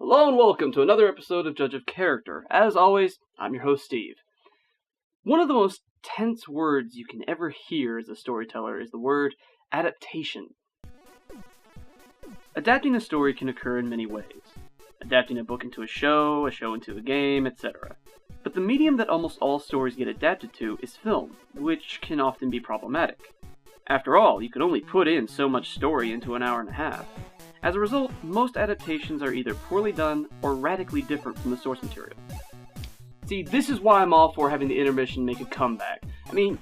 Hello and welcome to another episode of Judge of Character. As always, I'm your host, Steve. One of the most tense words you can ever hear as a storyteller is the word adaptation. Adapting a story can occur in many ways. Adapting a book into a show into a game, etc. But the medium that almost all stories get adapted to is film, which can often be problematic. After all, you can only put in so much story into an hour and a half. As a result, most adaptations are either poorly done or radically different from the source material. See, this is why I'm all for having the intermission make a comeback. I mean,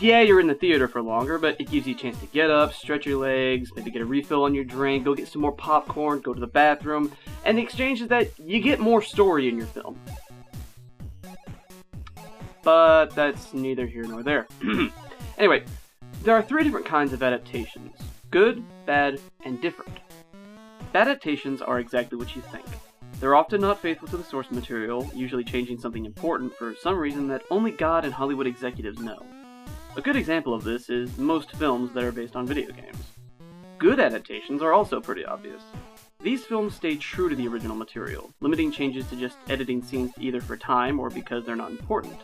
yeah, you're in the theater for longer, but it gives you a chance to get up, stretch your legs, maybe get a refill on your drink, go get some more popcorn, go to the bathroom, and the exchange is that you get more story in your film. But that's neither here nor there. Anyway, there are three different kinds of adaptations: good, bad, and different. Adaptations are exactly what you think. They're often not faithful to the source material, usually changing something important for some reason that only God and Hollywood executives know. A good example of this is most films that are based on video games. Good adaptations are also pretty obvious. These films stay true to the original material, limiting changes to just editing scenes either for time or because they're not important.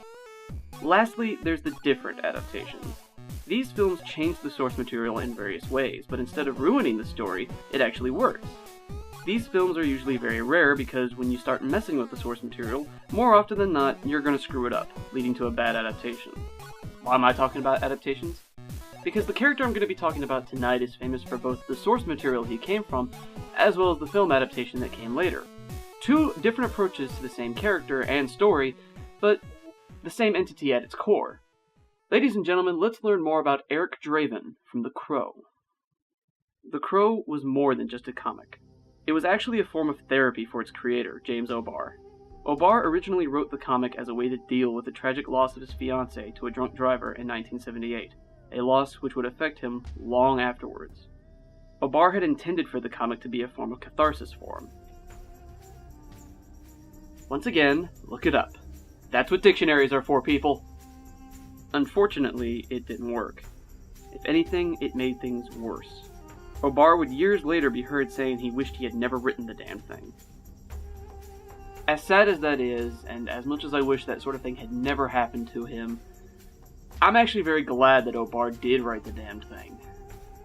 Lastly, there's the different adaptations. These films change the source material in various ways, but instead of ruining the story, it actually works. These films are usually very rare because when you start messing with the source material, more often than not, you're going to screw it up, leading to a bad adaptation. Why am I talking about adaptations? Because the character I'm going to be talking about tonight is famous for both the source material he came from, as well as the film adaptation that came later. Two different approaches to the same character and story, but the same entity at its core. Ladies and gentlemen, let's learn more about Eric Draven from The Crow. The Crow was more than just a comic. It was actually a form of therapy for its creator, James O'Barr. O'Barr originally wrote the comic as a way to deal with the tragic loss of his fiancée to a drunk driver in 1978, a loss which would affect him long afterwards. O'Barr had intended for the comic to be a form of catharsis for him. Once again, look it up. That's what dictionaries are for, people. Unfortunately, it didn't work. If anything, it made things worse. O'Barr would years later be heard saying he wished he had never written the damn thing. As sad as that is, and as much as I wish that sort of thing had never happened to him, I'm actually very glad that O'Barr did write the damn thing.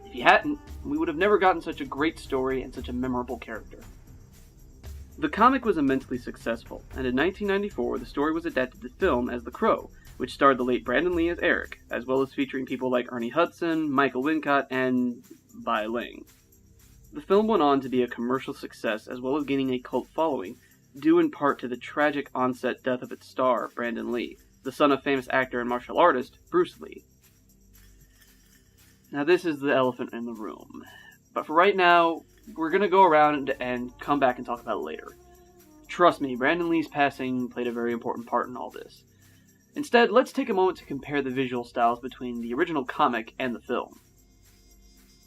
If he hadn't, we would have never gotten such a great story and such a memorable character. The comic was immensely successful, and in 1994 the story was adapted to film as The Crow, which starred the late Brandon Lee as Eric, as well as featuring people like Ernie Hudson, Michael Wincott, and Bai Ling. The film went on to be a commercial success, as well as gaining a cult following, due in part to the tragic on-set death of its star, Brandon Lee, the son of famous actor and martial artist, Bruce Lee. Now this is the elephant in the room, but for right now, we're going to go around and come back and talk about it later. Trust me, Brandon Lee's passing played a very important part in all this. Instead, let's take a moment to compare the visual styles between the original comic and the film.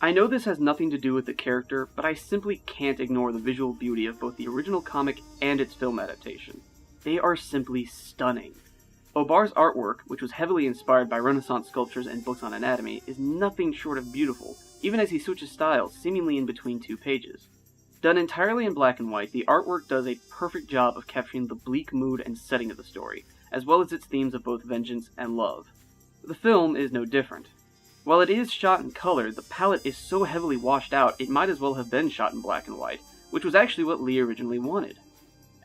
I know this has nothing to do with the character, but I simply can't ignore the visual beauty of both the original comic and its film adaptation. They are simply stunning. O'Barr's artwork, which was heavily inspired by Renaissance sculptures and books on anatomy, is nothing short of beautiful, even as he switches styles seemingly in between two pages. Done entirely in black and white, the artwork does a perfect job of capturing the bleak mood and setting of the story, as well as its themes of both vengeance and love. The film is no different. While it is shot in color, the palette is so heavily washed out it might as well have been shot in black and white, which was actually what Lee originally wanted.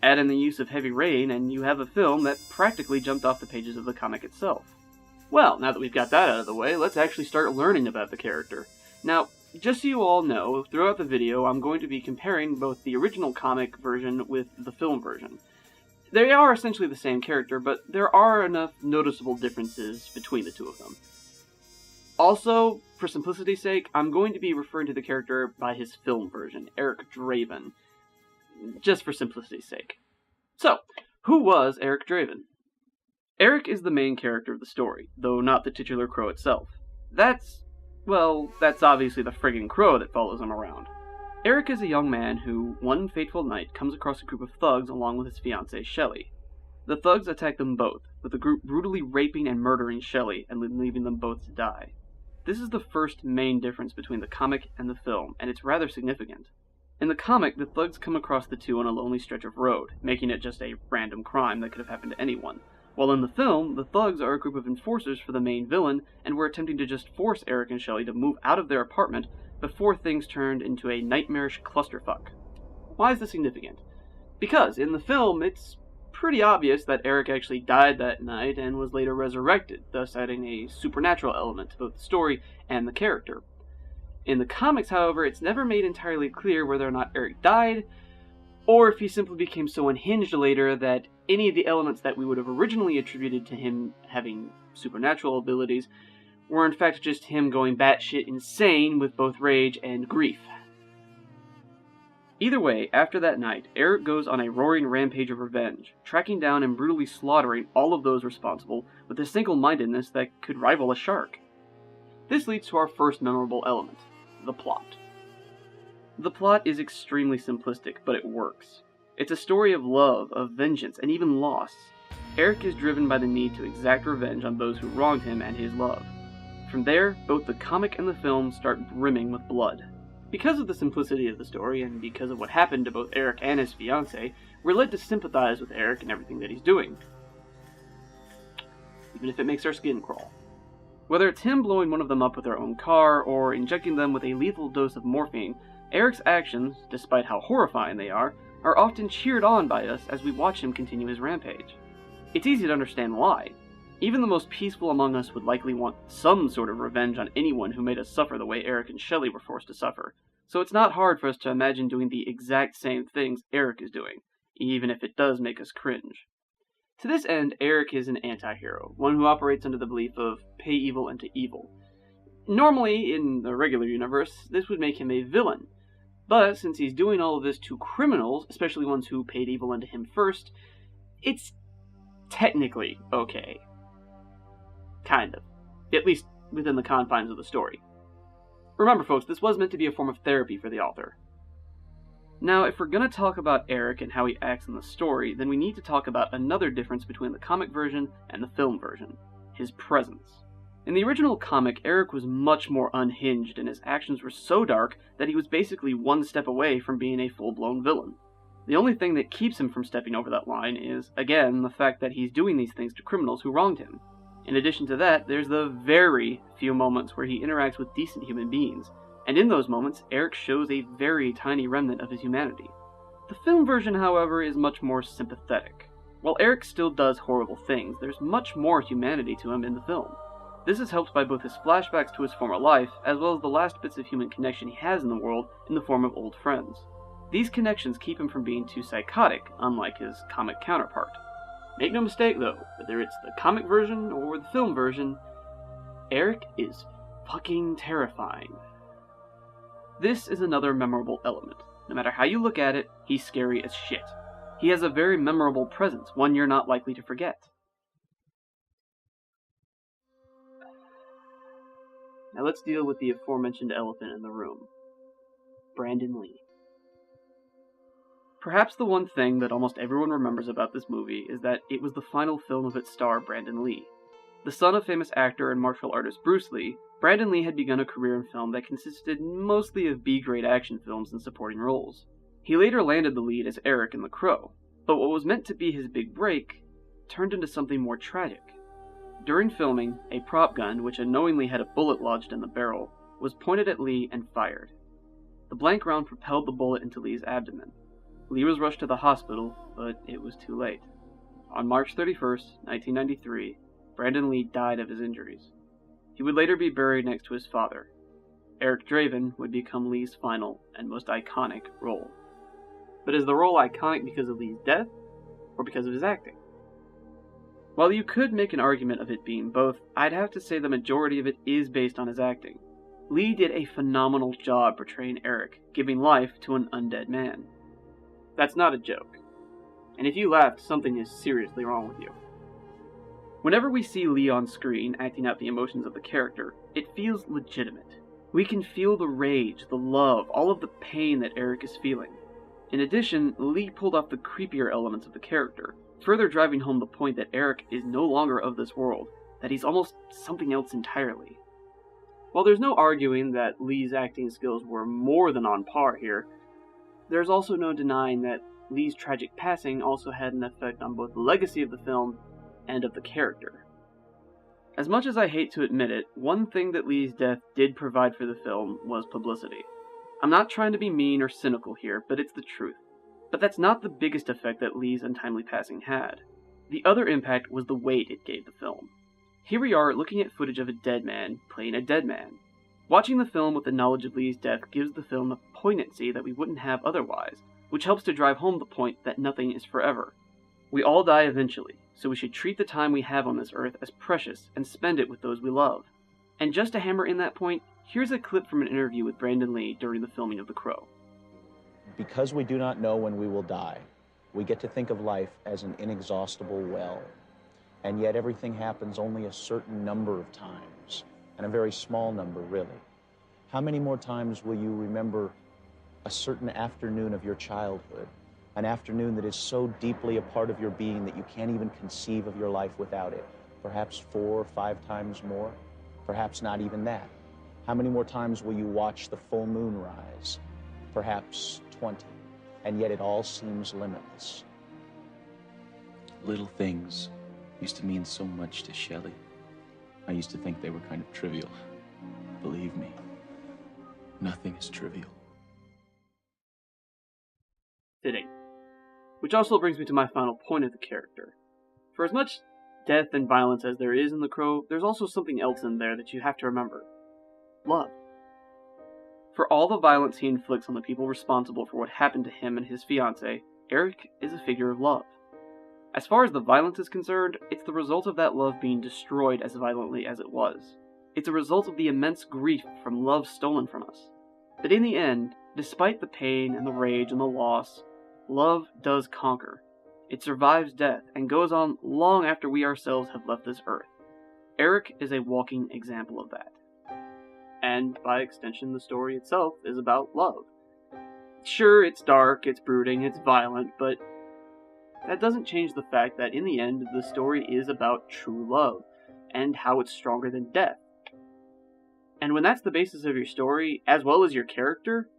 Add in the use of heavy rain, and you have a film that practically jumped off the pages of the comic itself. Well, now that we've got that out of the way, let's actually start learning about the character. Now, just so you all know, throughout the video I'm going to be comparing both the original comic version with the film version. They are essentially the same character, but there are enough noticeable differences between the two of them. Also, for simplicity's sake, I'm going to be referring to the character by his film version, Eric Draven, just for simplicity's sake. So, who was Eric Draven? Eric is the main character of the story, though not the titular crow itself. That's obviously the friggin' crow that follows him around. Eric is a young man who, one fateful night, comes across a group of thugs along with his fiancée, Shelley. The thugs attack them both, with the group brutally raping and murdering Shelley and leaving them both to die. This is the first main difference between the comic and the film, and it's rather significant. In the comic, the thugs come across the two on a lonely stretch of road, making it just a random crime that could have happened to anyone. While in the film, the thugs are a group of enforcers for the main villain, and were attempting to just force Eric and Shelley to move out of their apartment before things turned into a nightmarish clusterfuck. Why is this significant? Because in the film, it's pretty obvious that Eric actually died that night and was later resurrected, thus adding a supernatural element to both the story and the character. In the comics, however, it's never made entirely clear whether or not Eric died, or if he simply became so unhinged later that any of the elements that we would have originally attributed to him having supernatural abilities were in fact just him going batshit insane with both rage and grief. Either way, after that night, Eric goes on a roaring rampage of revenge, tracking down and brutally slaughtering all of those responsible with a single-mindedness that could rival a shark. This leads to our first memorable element, the plot. The plot is extremely simplistic, but it works. It's a story of love, of vengeance, and even loss. Eric is driven by the need to exact revenge on those who wronged him and his love. From there, both the comic and the film start brimming with blood. Because of the simplicity of the story, and because of what happened to both Eric and his fiancée, we're led to sympathize with Eric and everything that he's doing. Even if it makes our skin crawl. Whether it's him blowing one of them up with their own car, or injecting them with a lethal dose of morphine, Eric's actions, despite how horrifying they are often cheered on by us as we watch him continue his rampage. It's easy to understand why. Even the most peaceful among us would likely want some sort of revenge on anyone who made us suffer the way Eric and Shelley were forced to suffer, so it's not hard for us to imagine doing the exact same things Eric is doing, even if it does make us cringe. To this end, Eric is an anti-hero, one who operates under the belief of pay evil into evil. Normally, in the regular universe, this would make him a villain, but since he's doing all of this to criminals, especially ones who paid evil into him first, it's technically okay. Kind of. At least within the confines of the story. Remember, folks, this was meant to be a form of therapy for the author. Now, if we're going to talk about Eric and how he acts in the story, then we need to talk about another difference between the comic version and the film version: his presence. In the original comic, Eric was much more unhinged, and his actions were so dark that he was basically one step away from being a full-blown villain. The only thing that keeps him from stepping over that line is, again, the fact that he's doing these things to criminals who wronged him. In addition to that, there's the very few moments where he interacts with decent human beings, and in those moments, Eric shows a very tiny remnant of his humanity. The film version, however, is much more sympathetic. While Eric still does horrible things, there's much more humanity to him in the film. This is helped by both his flashbacks to his former life, as well as the last bits of human connection he has in the world in the form of old friends. These connections keep him from being too psychotic, unlike his comic counterpart. Make no mistake though, whether it's the comic version or the film version, Eric is fucking terrifying. This is another memorable element. No matter how you look at it, he's scary as shit. He has a very memorable presence, one you're not likely to forget. Now let's deal with the aforementioned elephant in the room. Brandon Lee. Perhaps the one thing that almost everyone remembers about this movie is that it was the final film of its star, Brandon Lee. The son of famous actor and martial artist Bruce Lee, Brandon Lee had begun a career in film that consisted mostly of B-grade action films and supporting roles. He later landed the lead as Eric in The Crow, but what was meant to be his big break turned into something more tragic. During filming, a prop gun, which unknowingly had a bullet lodged in the barrel, was pointed at Lee and fired. The blank round propelled the bullet into Lee's abdomen. Lee was rushed to the hospital, but it was too late. On March 31st, 1993, Brandon Lee died of his injuries. He would later be buried next to his father. Eric Draven would become Lee's final and most iconic role. But is the role iconic because of Lee's death, or because of his acting? While you could make an argument of it being both, I'd have to say the majority of it is based on his acting. Lee did a phenomenal job portraying Eric, giving life to an undead man. That's not a joke. And if you laughed, something is seriously wrong with you. Whenever we see Lee on screen acting out the emotions of the character, it feels legitimate. We can feel the rage, the love, all of the pain that Eric is feeling. In addition, Lee pulled off the creepier elements of the character, further driving home the point that Eric is no longer of this world, that he's almost something else entirely. While there's no arguing that Lee's acting skills were more than on par here, there's also no denying that Lee's tragic passing also had an effect on both the legacy of the film and of the character. As much as I hate to admit it, one thing that Lee's death did provide for the film was publicity. I'm not trying to be mean or cynical here, but it's the truth. But that's not the biggest effect that Lee's untimely passing had. The other impact was the weight it gave the film. Here we are looking at footage of a dead man playing a dead man. Watching the film with the knowledge of Lee's death gives the film a poignancy that we wouldn't have otherwise, which helps to drive home the point that nothing is forever. We all die eventually, so we should treat the time we have on this earth as precious and spend it with those we love. And just to hammer in that point, here's a clip from an interview with Brandon Lee during the filming of The Crow. Because we do not know when we will die, we get to think of life as an inexhaustible well. And yet everything happens only a certain number of times, and a very small number, really. How many more times will you remember a certain afternoon of your childhood, an afternoon that is so deeply a part of your being that you can't even conceive of your life without it? Perhaps 4 or 5 times more, perhaps not even that. How many more times will you watch the full moon rise? Perhaps 20, and yet it all seems limitless. Little things used to mean so much to Shelley. I used to think they were kind of trivial. Believe me, nothing is trivial. Fitting. Which also brings me to my final point of the character. For as much death and violence as there is in The Crow, there's also something else in there that you have to remember. Love. For all the violence he inflicts on the people responsible for what happened to him and his fiancée, Eric is a figure of love. As far as the violence is concerned, it's the result of that love being destroyed as violently as it was. It's a result of the immense grief from love stolen from us. But in the end, despite the pain and the rage and the loss, love does conquer. It survives death and goes on long after we ourselves have left this earth. Eric is a walking example of that. And by extension, the story itself is about love. Sure, it's dark, it's brooding, it's violent, but that doesn't change the fact that in the end, the story is about true love, and how it's stronger than death. And when that's the basis of your story, as well as your character,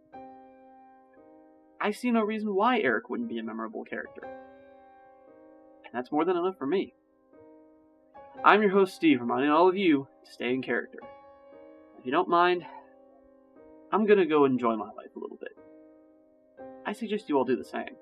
I see no reason why Eric wouldn't be a memorable character. And that's more than enough for me. I'm your host, Steve, reminding all of you to stay in character. If you don't mind, I'm gonna go enjoy my life a little bit. I suggest you all do the same.